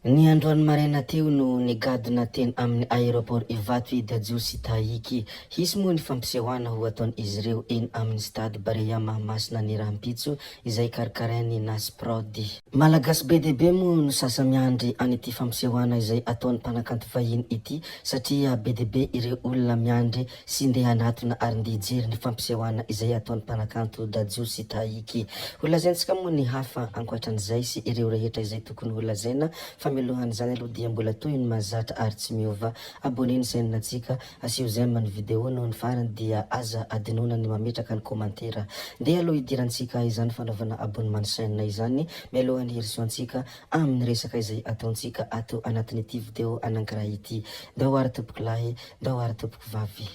Ny androany maraina teo no nigadona teny amin'ny aéroport Ivato Dadjo sy Tahiky. Hisy moa ny fampisehoana ho ataon'izy ireo eny amin'ny stade Barea Mahamasina ny Rampitso izay karakarainy Nasprod. Malagasy be dia be moa no sasa miandry an'ity fampisehoana izay ataon'ny mpanakanto vahiny ity satria be dia be ireo olona miandry sy ndeha hanatona ary ndeha hijery ny fampisehoana izay ataon'ny mpanakanto Dadjo sy Tahiky. Holazaintsika moa ny hafa ankoatran'izay sy ireo rehetra izay tokony holazaina fa mialohan'izany aloha dia mbola toy ny mahazatra ary tsy miova aboneny chaîne-natsika, asio j'aime ny vidéo noho ny farany dia aza adinona ny mametraka ny komantera. Ndeha aloha idirantsika izany fanaovana abonnement chaîne izany mialohan'ny herisoantsika amin'ny resaka izay ataontsika ato anatin'ity vidéo anankiraha ity. Dao ary tompoko lahy, dao ary tompoko vavy.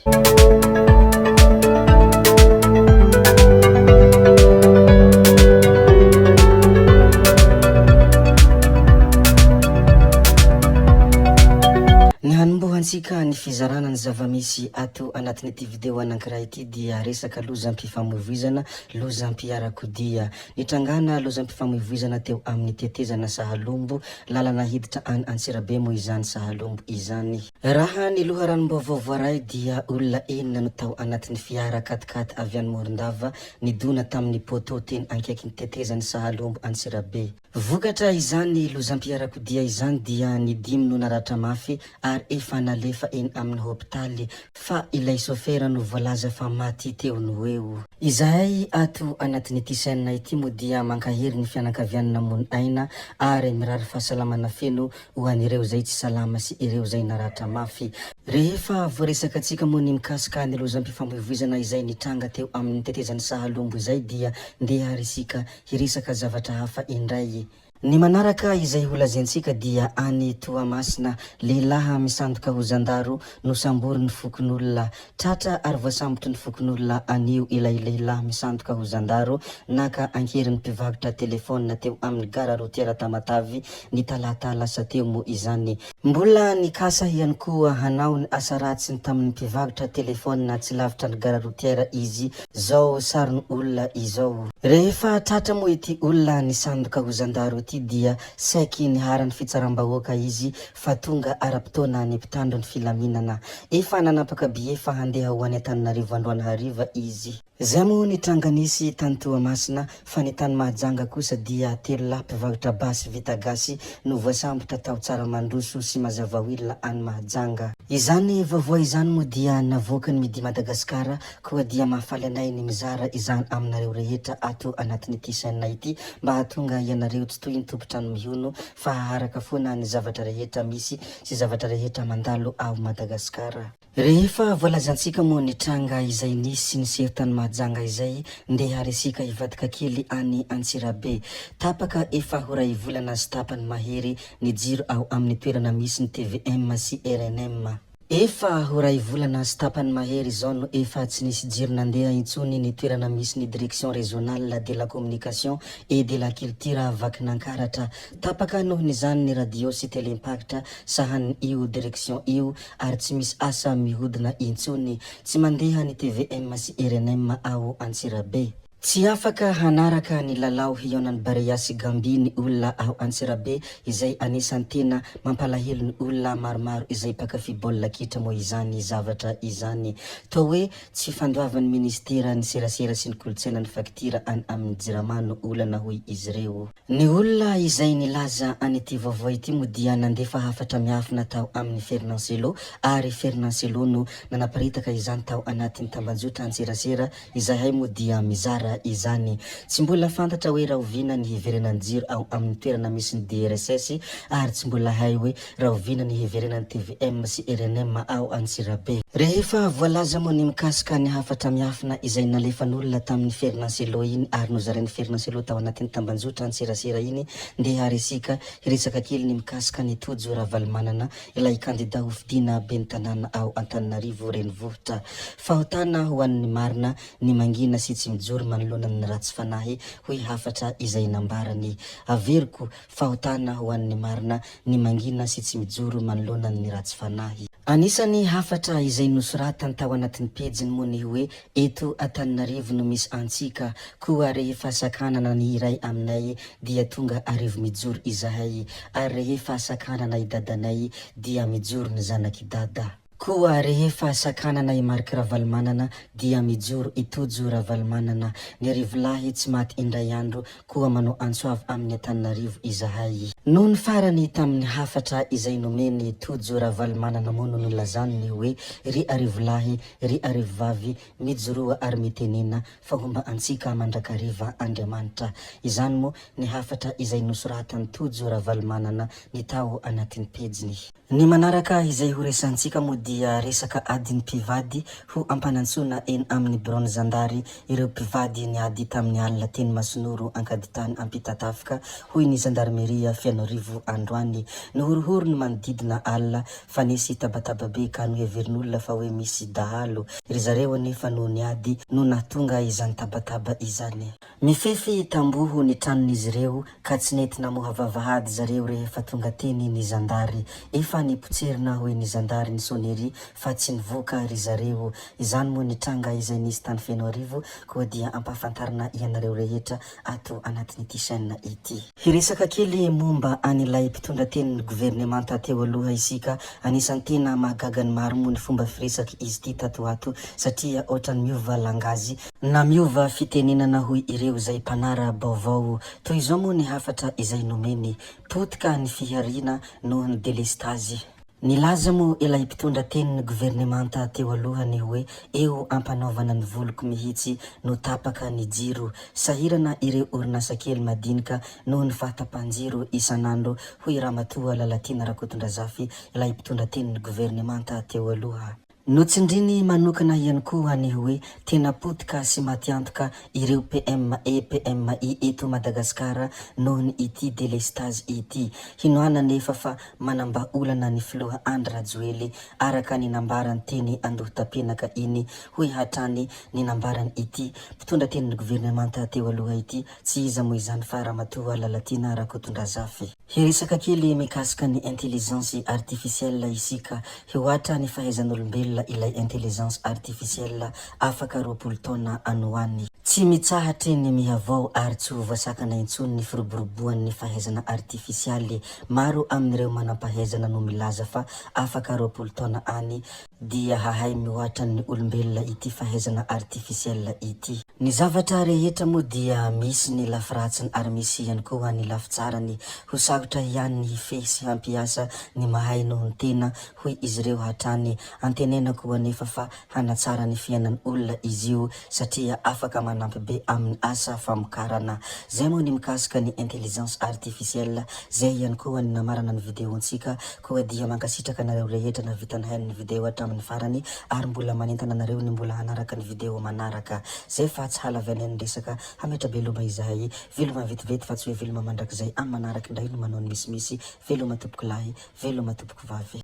Hanombohantsika ny fizarana ny zavamisy ato anatin'ity vidéo anankiraha ity dia resaka lozam-pifamoivoizana, lozam-piarakodia. Nitrangana lozam-pifamoivoizana teo amin'ny tetezana Sahalombo, lalana hiditra any Antsirabe moa izany Sahalombo izany. Raha ny loharanom-baovao voaray dia olona enina no tao anatin'ny fiara 4x4 avy any Morondava nidona tamin'ny poto teny ankaikin'ny tetezany Sahalombo Antsirabe. Vokatra izany lozam-piarakodia izany dia ny 5 no naratra mafy ary efa nalefa eny amin'ny hopitaly fa ilay sofera no voalaza fa maty teo no eo. Izahay ato anatin'ity chaîne ity moa dia mankahery ny fianakavianana namono aina ary mirary fahasalamana feno ho an'ireo zay tsy salama sy ireo zay naratra mafy. Rehefa voaresaka antsika moa ny mikasika ny lozam-pifamoivoizana izay nitranga teo amin'ny tetezan'ny Sahalombo izay dia ndeha risika hiresaka zavatra hafa indray. Ny manaraka izay holazaintsika dia any Toamasina, lehilahy misandoka ho zandaro no sambory ny fokon'olona. Tratra ary voasambotry ny fokon'olona anio ilay lehilahy misandoka ho zandaro naka ankerin'ny mpivarotra telefônina teo amin'ny gara routière Tamatavy ny talata lasa teo moa izany. Mbola nikasa ihany koa hanao ny asa ratsy ny tamin'ny mpivarotra telefônina tsy lavitra ny gara routière izy zao sariny olona izao. Rehefa tratra moa ity olona nisandoka ho zandaro ity dia saiky ny harany fitsaram-bahoaka izy fa tonga ara-potoana ny mpitandro ny filaminana. Efa nanapaka billet fa handeha ho any Antananarivo androany hariva izy. Zay moa ny tranganisy tany Toamasina fa ny tany Mahajanga kosa dia 3 lahy mpivarotra basy vita gasy no voasambotra tao tsara mandroso sy mazava hoilina any Mahajanga. Izany vaovao izany moa dia navoaka ny midi Madagasikara koa dia mahafaly anay ny mizara izany aminareo rehetra ato anatin'ity chaîne ity mba hahatonga ianareo tsy toy ny tompotrano mihono fa haharaka foana ny zavatra rehetra misy sy zavatra rehetra mandalo ao Madagasikara. Rehefa voalazantsika moa ny tranga izay nisy ny seho tany Mahajanga izay ndeha resika ivadika kely any Antsirabe. Tapaka efa ho ray volana sy tapany mahery ny jiro ao amin'ny toerana misy ny TVM sy RNM. Efa ho ray volana sy tapany mahery zao no efa tsy nisy jiro nandeha intsony ny toerana misy ny direction régionale de la communication et de la culture Vakinankaratra. Tapaka noho n'izany ny radio sy télé-impacta sahan'ny io direction io ary tsy misy asa mihodina intsony, tsy mandeha ny TVM sy RNM ao Antsirabe. Tsy afaka hanaraka ny lalao hionan'ny Barea sy Gambi ny olona ao Antsirabe izay anisan'ny tena mampalahelo ny olona maromaro izay mpakafy baolina kitra moa izany zavatra izany. Toa hoe tsy fandoavan'ny ministera ny serasera sy ny kolontsaina ny faktira any amin'ny jirama no olana hoy izy ireo. Ny olona izay nilaza an'ity vaovao ity moa dia nandefa hafatra miafina tao amin'ny Fernancelo ary Fernancelo no nanaparitaka izany tao anatin'ny tambanjotra an-tserasera izay moa dia mizara izany. Tsy mbola fantatra hoe rahovina ny heverenan'ny jiro ao amin'ny toerana misy ny DRSS ary tsy mbola hay hoe rahovina ny heverenan'ny TVM sy RNM ao Antsirabe. Rehefa voalaza moa ny mikasika ny hafatra miafina izay nalefan'olona tamin'ny Fernancelo iny ary nozarain'ny Fernancelo tao anatin'ny tambanjotra an-tserasera iny ndeha resika hiresaka kely ny mikasika ny tojo ravalimanana ilay kandida ho fidina ben'ny tanàna ao Antananarivo renivohitra. Fahotana ho an'ny marina ny mangina sy tsy mijoro manoloana ny ratsy fanahy hoy hafatra izay nambarany. Averiko fahotana ho an'ny marina ny mangina sy tsy mijoro manoloana ny ratsy fanahy. Anisany hafatra izay nosoratany tao anatin'ny pejiny moa ny hoe eto Antananarivo no misy antsika, koa rehefa sakanana ny iray aminay dia tonga arivo mijoro izahay, ary rehefa sakanana i dadanay dia mijoro ny zanaky dada. Koa rehefa sakanana i Mark Ravalomanana dia mijoro itojo Ravalomanana. Ny arivolahy tsy maty indray andro koa manao antsoavy amin'ny Antananarivo izahay. Noho ny farany tamin'ny hafatra izay nomeny tojo Ravalomanana moa no nolazany ny hoe ry arivolahy, ry arivovavy mijoroa ary mitenena fa homba antsika mandrakariva Andriamanitra. Izany moa ny hafatra izay nosoratany tojo Ravalomanana ny tao anatin'ny pejiny. Ny manaraka izay ho resantsika moa dia resaka adin'ny mpivady ho ampanantsona eny amin'ny Bronzandary ireo mpivady niady tamin'ny alina teny Masinoro ankaditany Ampitatafika hoy ny Zandarmeria Fianorivo androany. Nohorohoro ny manodidina alina fa nisy tabatababe ka noheverin'olona fa hoe misy dahalo. Ry zareo anefa no niady no nahatonga izany tabataba izany. Mifefy tamboho ny tranon'izy ireo ka tsy nety namoha vavahady zareo rehefa tonga teny ny Zandary. Efa nipotserina hoe ny Zandary ny Sonnerie fa tsy nivoaka ry zareo. Izany moa ny tranga izay nisy tany Fianorivo koa dia ampahafantarina ianareo rehetra ato anatin'ity chaîne ity. Hiresaka kely momba an'ilay mpitondra tenin'ny gouvernemanta teo aloha isika. Anisan'ny tena mahagaga ny maro moa ny fomba firesaky izy ity tato ato satria ohatrany miova langazy na miova fitenenana hoy ireo zay mpanara baovao. Toy izao moa ny hafatra izay nomeny potika ny fihariana noho ny delestazy. Nilaza moa ilay mpitondra tenin'ny gouvernemanta teo alohany hoe eo ampanaovana ny voloko mihitsy no tapaka ny jiro, sahirana ireo orinasa kely madinika noho ny fahatapanjiro isanandro hoy Ramatoa Lalatina Rakotondrazafy, ilay mpitondra tenin'ny gouvernemanta teo aloha. Notsindriny manokana ihany koa ny hoe tena potika sy matiantoka ireo PME, PMI eto Madagasikara noho ny ity delestage ity. Hinoana nefa fa manamba olana ny filoha Andry Rajoely araka ny nambarany teny Andoha Tapenaka iny hoy hatrany ny nambarany ity mpitondra tenin'ny gouvernemanta teo aloha ity tsy iza moa izany fa Ramatoa Lalatina Rakotondrazafy. Hiresaka kely mikasika ny intelligence artificielle isika. Ohatra ny fahaizan'olombelona ilay intelligence artificielle afaka roapolo taona anoany. Tsy mitsahatry ny mihavao ary tsy ho voasakana intsony ny firoboroboan'ny fahaizana artifisialy. Maro amin'ireo manam-pahaizana no milaza fa afaka roapolo taona any dia hahay mihoatra ny olombelona ity fahaizana artifisialy ity. Ny zavatra rehetra moa dia misy ny lafiratsiny ary misy ihany koa ny lafitsarany. Ho sarotra ihany ny hifehy sy hampiasa ny mahay noho ny tena hoy izy ireo hatrany. Antenena koa nefa fa hanatsara ny fiainan'ny olona izy io satria afaka manampy be amin'ny asa famokarana. Zay moa ny mikasika ny intelligence artificielle. Zay ihany koa ny namarana ny videontsika koa dia mankasitraka nareo rehetra na vitanahay ny video hatramin'ny farany ary mbola manentana nareo ny mbola hanaraka ny video manaraka. Zay fa tsy halavana ny resaka hametra veloma izahay, veloma vetivety fa tsy hoe veloma mandrakizay amin'ny manaraka indray no manao ny misimisy. Veloma tompoko lahy, veloma tompoko vavy.